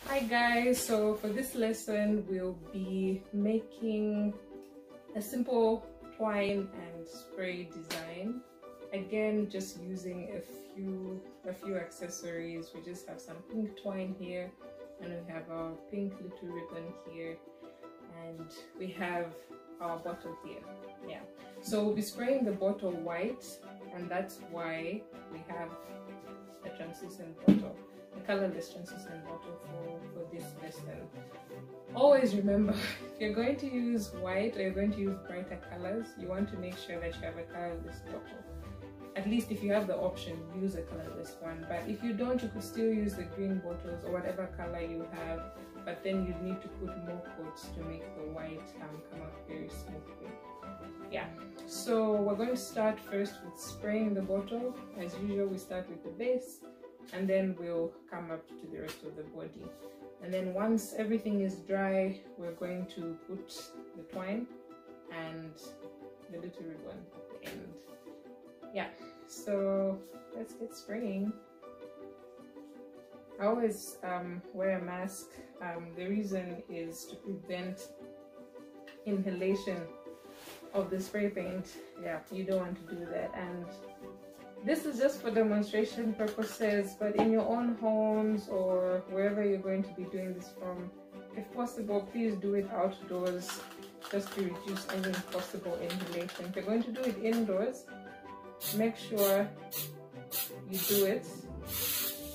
Hi guys, so for this lesson we'll be making a simple twine and spray design. Again, just using a few accessories. We just have some pink twine here, and we have our pink little ribbon here, and we have our bottle here. Yeah, so we'll be spraying the bottle white, and that's why we have a translucent bottle, a colorless translucent bottle for this lesson. Always remember, if you're going to use white or you're going to use brighter colors, you want to make sure that you have a colorless bottle. At least if you have the option, use a colorless one. But if you don't, you could still use the green bottles or whatever color you have, but then you need to put more coats to make the white come out very smoothly. Yeah, so we're going to start first with spraying the bottle. As usual, we start with the base, and then we'll come up to the rest of the body. And then once everything is dry, we're going to put the twine and the little ribbon at the end. Yeah, so let's get spraying. I always wear a mask. The reason is to prevent inhalation of the spray paint. Yeah, you don't want to do that. And this is just for demonstration purposes, but in your own homes or wherever you're going to be doing this from, if possible, please do it outdoors, just to reduce any possible inhalation. If you're going to do it indoors, make sure you do it. If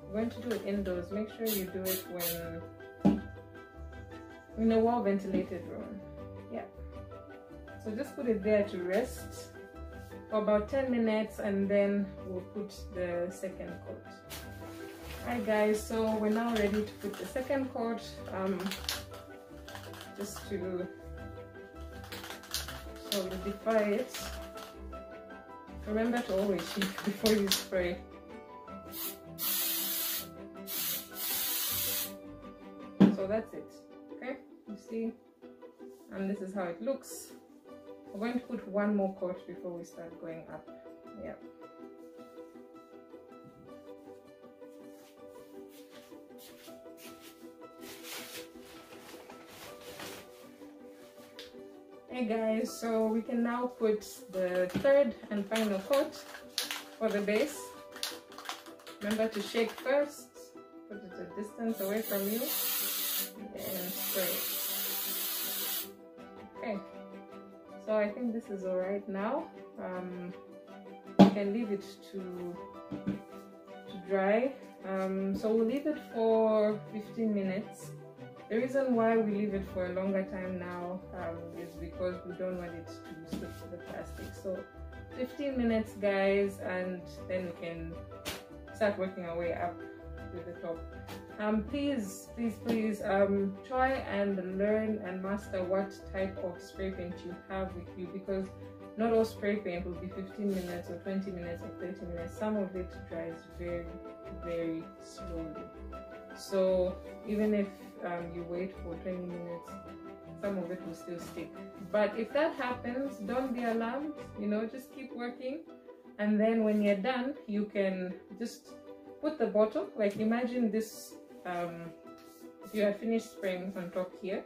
you're going to do it indoors, make sure you do it when in a well-ventilated room. Yeah. So just put it there to rest for about 10 minutes, and then we'll put the second coat. Hi guys, so we're now ready to put the second coat. Just to solidify it. Remember to always shake before you spray. So that's it. Okay, you see, and this is how it looks. We're going to put one more coat before we start going up. Yeah. Hey guys, so we can now put the third and final coat for the base. Remember to shake first, put it a distance away from you, and spray. Okay. So I think this is alright now. You can leave it to dry. So we'll leave it for 15 minutes. The reason why we leave it for a longer time now is because we don't want it to stick to the plastic. So 15 minutes guys, and then we can start working our way up to the top. Please try and learn and master what type of spray paint you have with you, because not all spray paint will be 15 minutes or 20 minutes or 30 minutes. Some of it dries very, very slowly. So even if you wait for 20 minutes, some of it will still stick. But if that happens, don't be alarmed, you know, just keep working. And then when you're done, you can just put the bottle, like imagine this, if you have finished spraying on top here,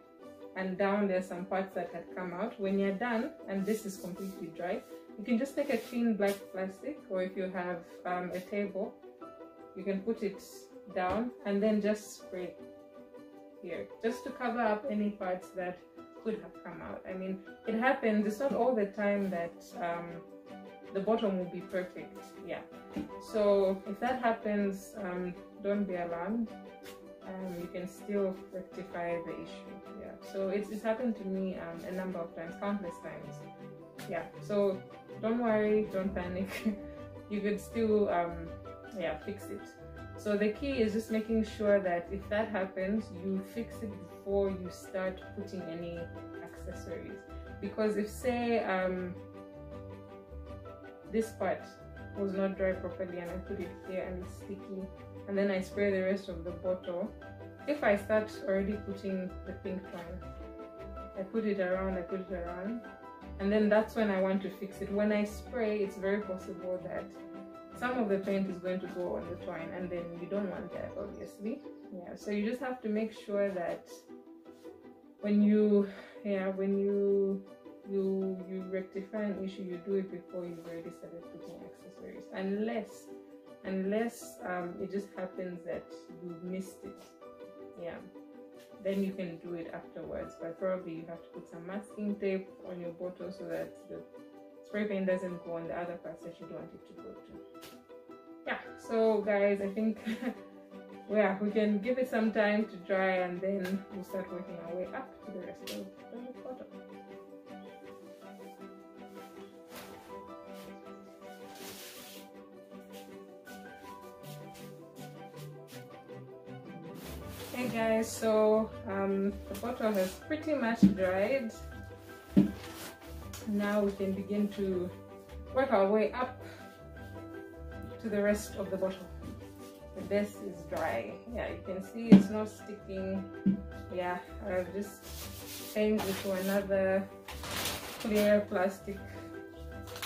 and down there's some parts that had come out. When you're done and this is completely dry, you can just take a clean black plastic, or if you have a table, you can put it down and then just spray here, just to cover up any parts that could have come out. I mean, it happens. It's not all the time that the bottom will be perfect. Yeah, so if that happens, don't be alarmed. You can still rectify the issue. Yeah, so it's happened to me a number of times, countless times. Yeah, so don't worry, don't panic. You could still fix it. So the key is just making sure that if that happens, you fix it before you start putting any accessories. Because if, say, this part was not dry properly and I put it here and it's sticky, and then I spray the rest of the bottle, if I start already putting the pink twine, I put it around, and then that's when I want to fix it. When I spray, it's very possible that some of the paint is going to go on the twine, and then you don't want that, obviously. Yeah, so you just have to make sure that when you rectify an issue, you do it before you've already started putting accessories, unless it just happens that you missed it. Yeah, then you can do it afterwards, but probably you have to put some masking tape on your bottle so that the spray paint doesn't go on the other parts that you don't want it to go to. Yeah, so guys, I think yeah, we can give it some time to dry, and then we'll start working our way up to the rest of the bottle. Hey guys, so the bottle has pretty much dried. Now we can begin to work our way up to the rest of the bottle. The base is dry. Yeah, you can see it's not sticking. Yeah, I've just changed it to another clear plastic,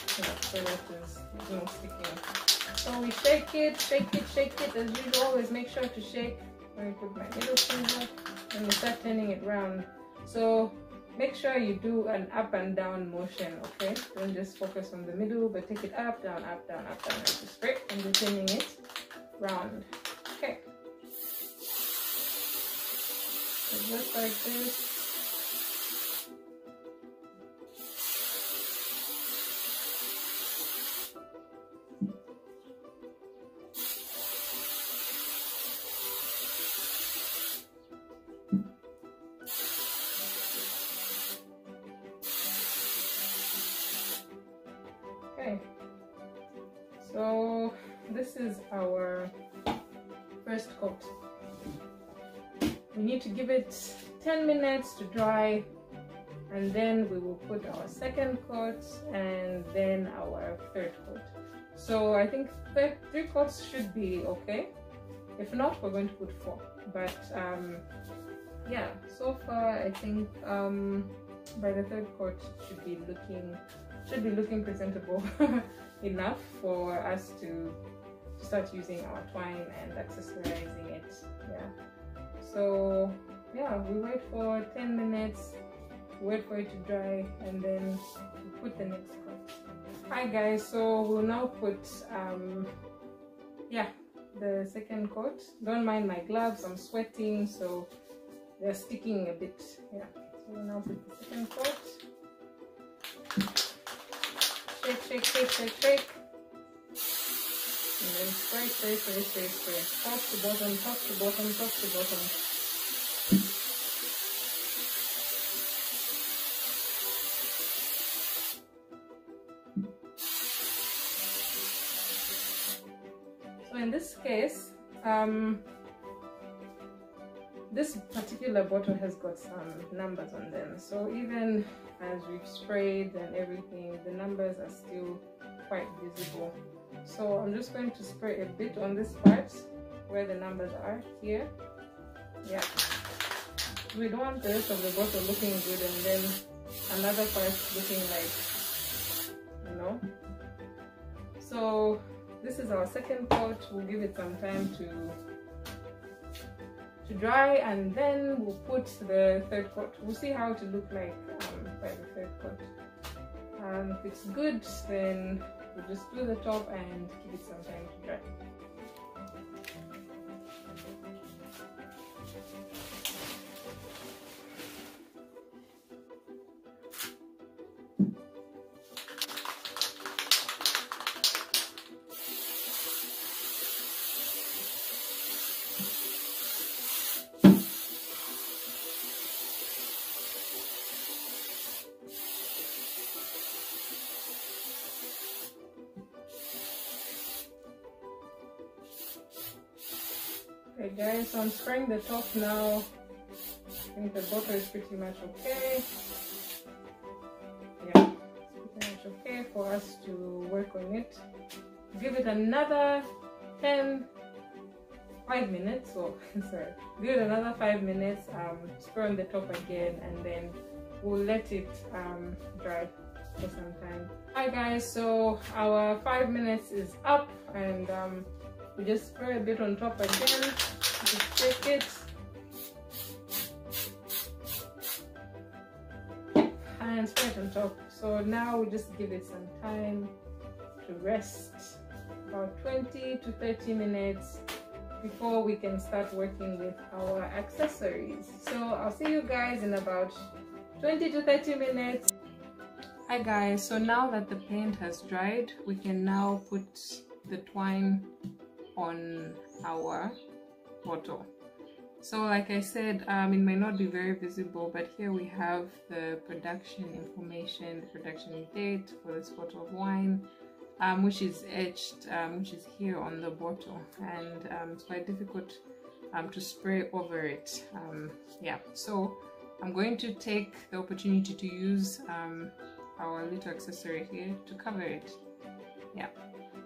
so that there's no sticking. So we shake it as usual. Always make sure to shake. Let me put my middle finger and we start turning it round. So make sure you do an up and down motion, okay? Don't just focus on the middle, but take it up, down, up, down, up, down, like straight, and you're turning it round. Okay. So just like this. Okay, so this is our first coat. We need to give it 10 minutes to dry, and then we will put our second coat and then our third coat. So I think 3 coats should be okay. If not, we're going to put 4. But yeah, so far I think by the third coat should be looking presentable enough for us to start using our twine and accessorizing it. Yeah, so yeah, we wait for 10 minutes, wait for it to dry, and then we put the next coat. Hi guys, so we'll now put yeah, the second coat. Don't mind my gloves, I'm sweating, so they're sticking a bit. Yeah, so we'll now put the second coat. Shake, and then spray, top to bottom, top to bottom, top to bottom. So in this case, this particular bottle has got some numbers on them, so even as we've sprayed and everything, the numbers are still quite visible. So I'm just going to spray a bit on this part where the numbers are here. Yeah, we don't want the rest of the bottle looking good and then another part looking like, you know. So this is our second coat. We'll give it some time to dry, and then we'll put the third coat. We'll see how it will look like by the third coat. If it's good, then we'll just do the top and give it some time to dry. Okay guys, so I'm spraying the top now. I think the bottle is pretty much okay. Yeah, it's pretty much okay for us to work on it. Give it another 5 minutes, or sorry, give it another 5 minutes, spray on the top again, and then we'll let it dry. for some time. Hi guys, so our 5 minutes is up, and we just spray a bit on top again. Just shake it. And spray it on top. So now we just give it some time to rest, about 20 to 30 minutes before we can start working with our accessories. So I'll see you guys in about 20 to 30 minutes. Hi guys, so now that the paint has dried, we can now put the twine on our bottle. So like I said, it might not be very visible, but here we have the production information, the production date for this bottle of wine, which is etched, which is here on the bottle, and it's quite difficult to spray over it. Yeah, so I'm going to take the opportunity to use our little accessory here to cover it. Yeah.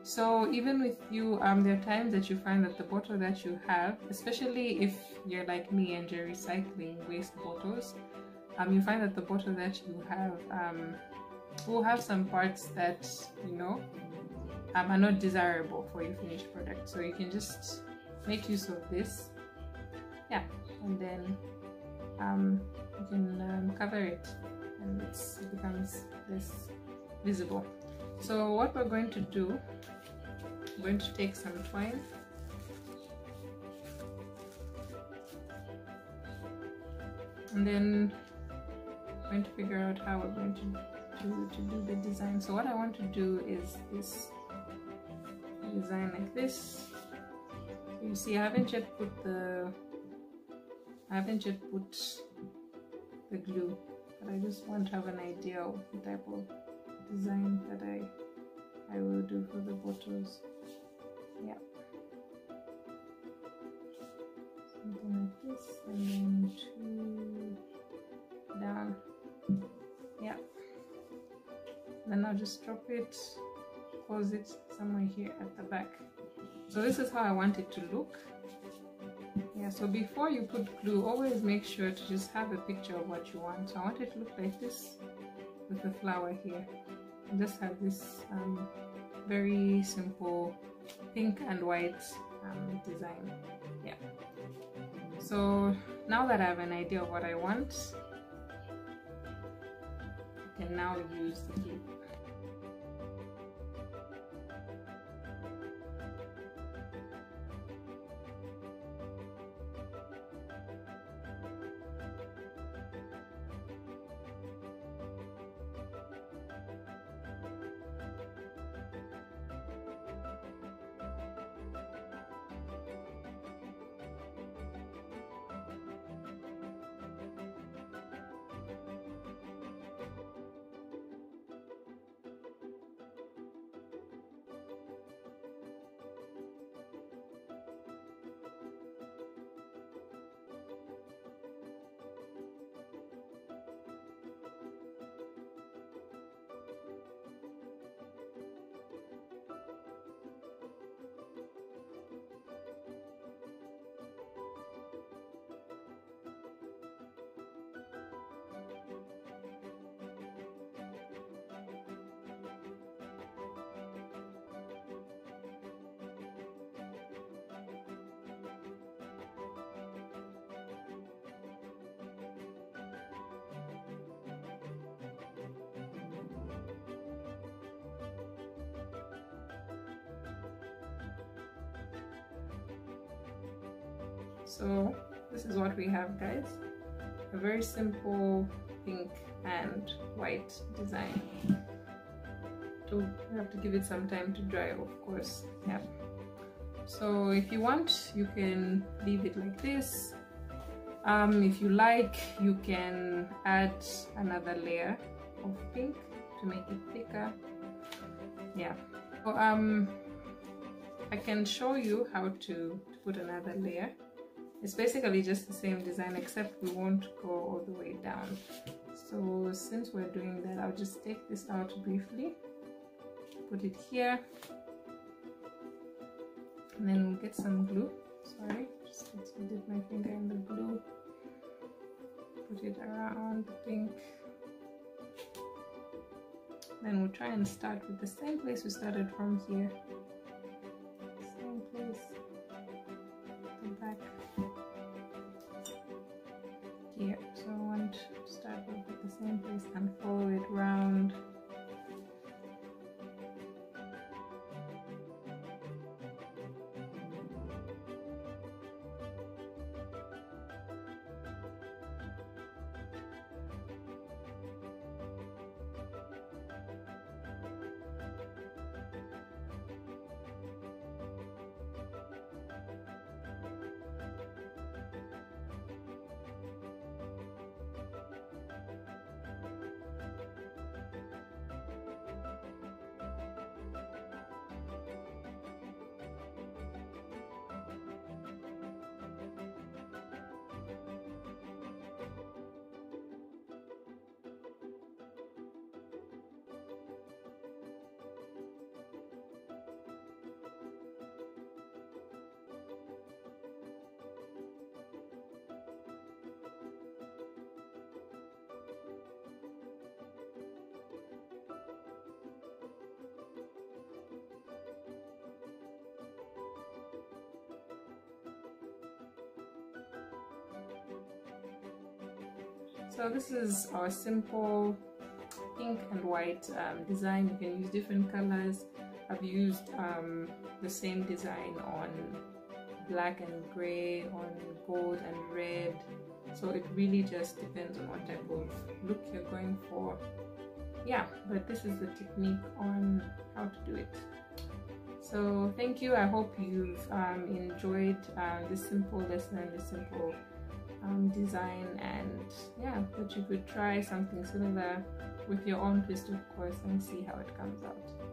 So even with you, there are times that you find that the bottle that you have, especially if you're like me and you're recycling waste bottles, you find that the bottle that you have will have some parts that, you know, are not desirable for your finished product. So you can just make use of this, yeah, and then you can cover it, and it becomes less visible. So what we're going to do, I'm going to take some twine, and then I'm going to figure out how we're going to do the design. So what I want to do is this design like this. So you see, I haven't yet put the glue, but I just want to have an idea of the type of design that I will do for the bottles. Yeah, something like this, and then 2 down. Yeah, then I'll just drop it, close it somewhere here at the back. So this is how I want it to look. Yeah, so before you put glue, always make sure to just have a picture of what you want. So I want it to look like this with the flower here. I just have this very simple pink and white design. Yeah. So now that I have an idea of what I want, I can now use the glue. So this is what we have, guys. A very simple pink and white design. So you have to give it some time to dry, of course. Yeah. So if you want, you can leave it like this. If you like, you can add another layer of pink to make it thicker. Yeah. So, I can show you how to put another layer. It's basically just the same design, except we won't go all the way down. So since we're doing that, I'll just take this out briefly, put it here, and then we'll get some glue. Sorry, just let's dip my finger in the glue, put it around the pink, Then we'll try and start with the same place we started from here. Same place, the back here. So I want to start off with the same place and follow it round. So this is our simple pink and white design. You can use different colors. I've used the same design on black and gray, on gold and red. So it really just depends on what type of look you're going for. Yeah, but this is the technique on how to do it. So thank you. I hope you've enjoyed this simple lesson, this simple design, and yeah, that you could try something similar with your own twist, of course, and see how it comes out.